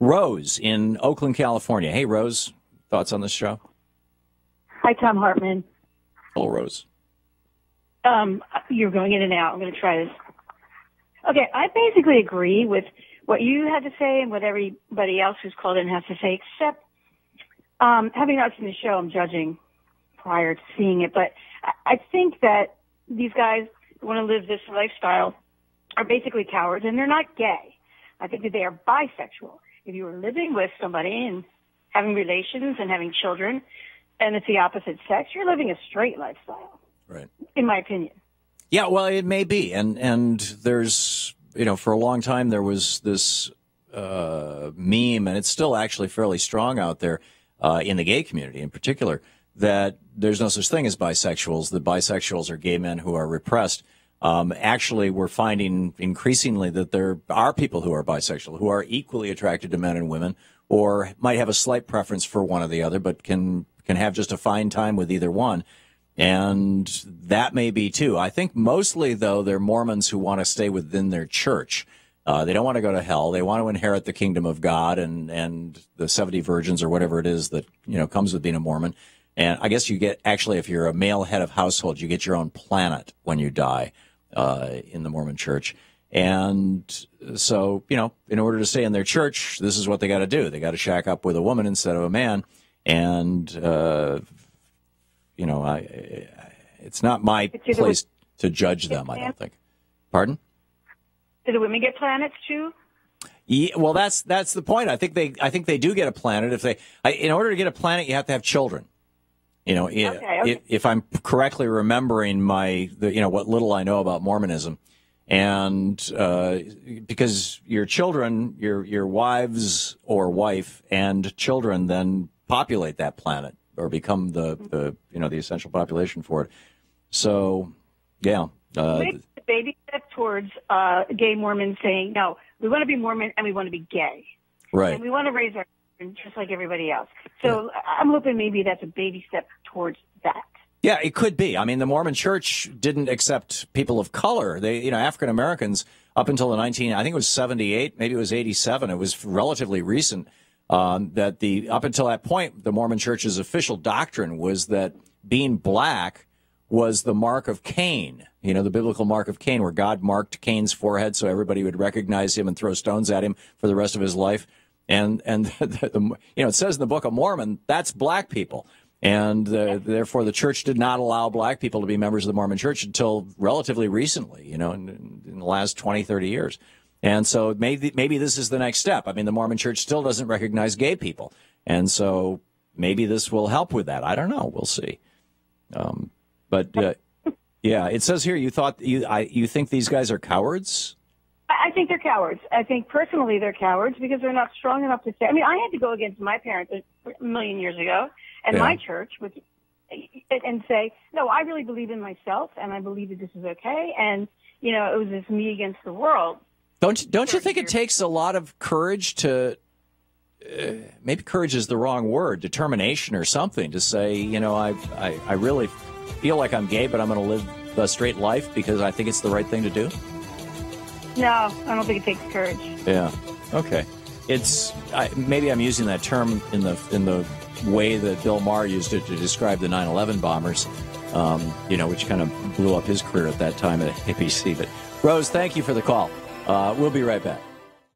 Rose in Oakland, California. Hey, Rose, thoughts on this show? Hi, Thom Hartmann. Hello, Rose. You're going in and out. I'm going to try this. Okay, I basically agree with what you had to say and what everybody else who's called in has to say, except having not seen the show, I'm judging prior to seeing it. But I think that these guys who want to live this lifestyle are basically cowards, and they're not gay. I think that they are bisexual. If you were living with somebody and having relations and having children, and it's the opposite sex, you're living a straight lifestyle. Right. In my opinion. Yeah, well, it may be. And there's, for a long time there was this meme, and it's still actually fairly strong out there in the gay community in particular, that there's no such thing as bisexuals, that bisexuals are gay men who are repressed. Actually, we're finding increasingly that there are people who are bisexual, who are equally attracted to men and women, or might have a slight preference for one or the other, but can have just a fine time with either one. And that may be too. I think mostly, though, they're Mormons who want to stay within their church. They don't want to go to hell. They want to inherit the kingdom of God and the 70 virgins or whatever it is that, comes with being a Mormon. And I guess you get, actually, if you're a male head of household, you get your own planet when you die in the Mormon church. And so, in order to stay in their church, this is what they got to do. They got to shack up with a woman instead of a man. And, it's not my place to judge them, I don't think. Pardon? Do the women get planets too? Yeah, well, that's the point. I think they do get a planet. In order to get a planet, you have to have children. Okay. If I'm correctly remembering what little I know about Mormonism, and because your children, your wives or wife and children then populate that planet or become the essential population for it. So, yeah. Maybe a baby step towards gay Mormons saying, no, we want to be Mormon and we want to be gay. Right. And we want to raise our children just like everybody else. So I'm hoping maybe that's a baby step towards that. Yeah, it could be. I mean, the Mormon Church didn't accept people of color. They, African Americans up until I think it was 78, maybe it was 87. It was relatively recent that up until that point, the Mormon Church's official doctrine was that being black was the mark of Cain, the biblical mark of Cain, where God marked Cain's forehead so everybody would recognize him and throw stones at him for the rest of his life. And it says in the Book of Mormon, that's black people. And therefore, the church did not allow black people to be members of the Mormon Church until relatively recently, in the last 20, 30 years. And so maybe this is the next step. I mean, the Mormon Church still doesn't recognize gay people. And so maybe this will help with that. I don't know. We'll see. Yeah, it says here you think these guys are cowards? I think they're cowards. I think personally they're cowards because they're not strong enough to say. I mean, I had to go against my parents a million years ago and my church and say, no, I really believe in myself and I believe that this is okay. And, it was just me against the world. Don't you think it takes a lot of courage to, maybe courage is the wrong word, determination or something, to say, I really feel like I'm gay, but I'm going to live a straight life because I think it's the right thing to do? No, I don't think it takes courage. Yeah. Okay. Maybe I'm using that term in the way that Bill Maher used it to describe the 9/11 bombers, which kind of blew up his career at that time at ABC. But Rose, thank you for the call. We'll be right back.